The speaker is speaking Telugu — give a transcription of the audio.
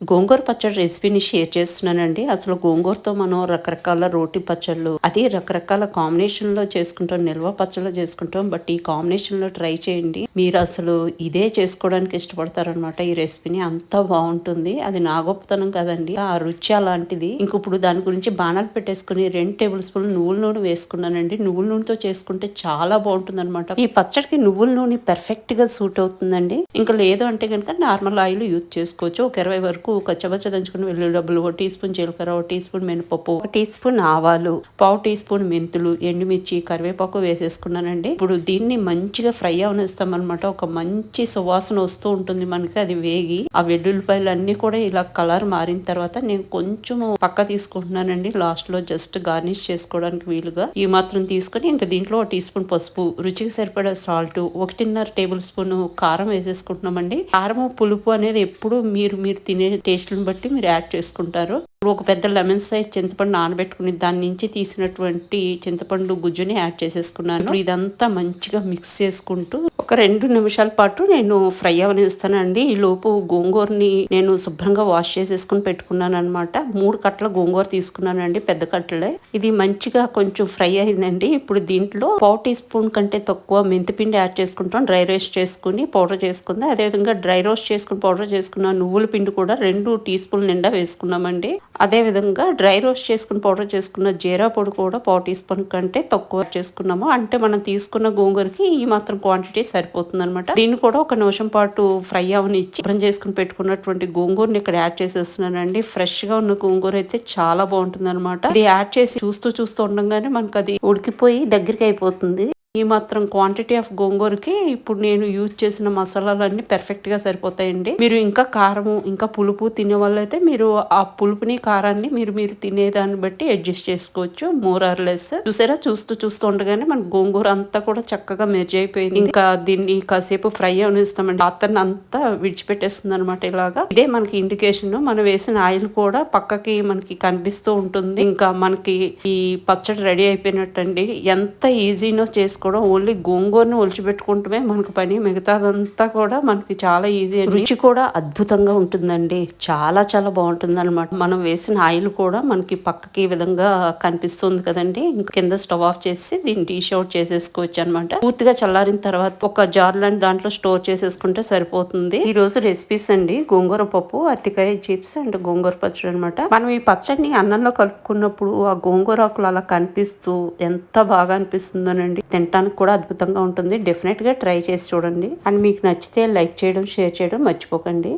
గోంగూర పచ్చడి రెసిపీని షేర్ చేస్తున్నానండి. అసలు గోంగూరతో మనం రకరకాల రోటి పచ్చళ్ళు, అది రకరకాల కాంబినేషన్‌లో చేసుకుంటాం. నిల్వ పచ్చళ్ళు చేసుకుంటాం. బట్ ఈ కాంబినేషన్‌లో ట్రై చేయండి. మీరు అసలు ఇదే చేసుకోవడానికి ఇష్టపడతారనమాట. ఈ రెసిపీని అంత బావుంటుంది. అది నా గొప్పతనం కాదండి. ఆ రుచి అలాంటిది. ఇంక ఇప్పుడు దాని గురించి బాణాలు పెట్టేసుకొని 2 టేబుల్ స్పూన్లు నువ్వుల నూనె వేసుకున్నానండి. నువ్వుల నూనెతో చేసుకుంటే చాలా బావుంటుందనమాట. ఈ పచ్చడికి నువ్వుల నూనె పర్ఫెక్ట్‌గా సూట్ అవుతుందండి. ఇంకా లేదు అంటే గనుక నార్మల్ ఆయిల్ యూజ్ చేసుకోవచ్చు. ఒక 20 వరకు కచ్చబచ్చ దంచుకుని వెల్లుల్లి డబ్బులు, 1 టీ స్పూన్ జీలకర్ర, 1 టీ స్పూన్ మినపప్పు, 1 టీ స్పూన్ ఆవాలు, పావు టీ స్పూన్ మెంతులు, ఎండుమిర్చి, కరివేపాకు వేసేసుకున్నానండి. ఇప్పుడు దీన్ని మంచిగా ఫ్రై అవనిస్తాం అనమాట. ఒక మంచి సువాసన వస్తూ ఉంటుంది మనకి. అది వేగి ఆ వెల్లుల్లిపాయలు అన్ని కూడా ఇలా కలర్ మారిన తర్వాత నేను కొంచెం పక్క తీసుకుంటున్నానండి. లాస్ట్ లో జస్ట్ గార్నిష్ చేసుకోవడానికి వీలుగా ఈ మాత్రం తీసుకొని ఇంకా దీంట్లో 1 టీ స్పూన్ పసుపు, రుచికి సరిపడా సాల్ట్, 1.5 టేబుల్ స్పూన్ కారం వేసేసుకుంటున్నామండి. కారము పులుపు అనేది ఎప్పుడు మీరు తినే టేస్ట్ని బట్టి మీరు యాడ్ చేసుకుంటారు. ఇప్పుడు ఒక పెద్ద లెమన్ సైజ్ చింతపండు నానబెట్టుకుని దాని నుంచి తీసినటువంటి చింతపండు గుజ్జుని యాడ్ చేసేసుకున్నాను. ఇప్పుడు ఇదంతా మంచిగా మిక్స్ చేసుకుంటూ ఒక 2 నిమిషాల పాటు నేను ఫ్రై అవనిస్తానండి. ఈ లోపు గోంగూరని నేను శుభ్రంగా వాష్ చేసేసుకుని పెట్టుకున్నాను అనమాట. 3 కట్టల గోంగూర తీసుకున్నానండి, పెద్ద కట్టలే. ఇది మంచిగా కొంచెం ఫ్రై అయిందండి. ఇప్పుడు దీంట్లో పావు టీ స్పూన్ కంటే తక్కువ మెంతిపిండి యాడ్ చేసుకుంటాం. డ్రై రోస్ట్ చేసుకుని పౌడర్ చేసుకుంది. అదేవిధంగా డ్రై రోస్ట్ చేసుకుని పౌడర్ చేసుకున్న నువ్వుల పిండి కూడా 2 టీ స్పూన్ల నిండా వేసుకున్నామండి. అదేవిధంగా డ్రై రోస్ట్ చేసుకుని పౌడర్ చేసుకున్న జీరా పొడి కూడా పావు టీ స్పూన్ కంటే తక్కువ చేసుకున్నాము. అంటే మనం తీసుకున్న గోంగూరకి ఈ మాత్రం క్వాంటిటీ సరిపోతుంది అనమాట. దీన్ని కూడా ఒక నిమిషం పాటు ఫ్రై అవనిచ్చి శుభ్రం చేసుకుని పెట్టుకున్నటువంటి గోంగూరని ఇక్కడ యాడ్ చేసేస్తున్నానండి. ఫ్రెష్ గా ఉన్న గోంగూర అయితే చాలా బాగుంటుంది అనమాట. ఇది యాడ్ చేసి చూస్తూ ఉండగానే మనకు అది ఉడికిపోయి దగ్గరికి అయిపోతుంది. ఈ మాత్రం క్వాంటిటీ ఆఫ్ గోంగూరకి ఇప్పుడు నేను యూజ్ చేసిన మసాలాలన్నీ పర్ఫెక్ట్ గా సరిపోతాయండి. మీరు ఇంకా కారము ఇంకా పులుపు తినే వాళ్ళైతే మీరు ఆ పులుపుని కారాన్ని మీరు తినేదాన్ని బట్టి అడ్జస్ట్ చేసుకోవచ్చు. More or less. చూసారా, చూస్తూ ఉండగానే మన గోంగూర అంతా కూడా చక్కగా మెర్జ్ అయిపోయింది. ఇంకా దీన్ని కాసేపు ఫ్రై అవనిస్తామండి. పాత్రని అంతా విడిచిపెట్టేస్తుంది అనమాట. ఇలాగా ఇదే మనకి ఇండికేషన్. మనం వేసిన ఆయిల్ కూడా పక్కకి మనకి కనిపిస్తూ ఉంటుంది. ఇంకా మనకి ఈ పచ్చడి రెడీ అయిపోయినట్టండి. ఎంత ఈజీనో చేసుకోవడం. ఓన్లీ గోంగూరని ఒలిచిపెట్టుకుంటమే మనకు పని. మిగతాదంతా కూడా మనకి చాలా ఈజీ. రుచి కూడా అద్భుతంగా ఉంటుందండి. చాలా చాలా బాగుంటుంది అనమాట. మనం వేసిన ఆయిల్ కూడా మనకి పక్కకి ఈ విధంగా కనిపిస్తుంది కదండి. ఇంకా కింద స్టవ్ ఆఫ్ చేసి దీన్ని డిష్ అవుట్ చేసేసుకోవచ్చు అనమాట. పూర్తిగా చల్లారిన తర్వాత ఒక జార్ లాంటి దాంట్లో స్టోర్ చేసేసుకుంటే సరిపోతుంది. ఈ రోజు రెసిపీస్ అండి: గోంగూర పప్పు, అరటికాయ చిప్స్ అండ్ గోంగూర పచ్చడి అనమాట. మనం ఈ పచ్చడిని అన్నంలో కలుపుకున్నప్పుడు ఆ గోంగూర ఆకులు అలా కనిపిస్తూ ఎంత బాగా అనిపిస్తుందోనండి. తినడానికి కూడా అద్భుతంగా ఉంటుంది. డెఫినెట్ గా ట్రై చేసి చూడండి. అండ్ మీకు నచ్చితే లైక్ చేయడం, షేర్ చేయడం మర్చిపోకండి.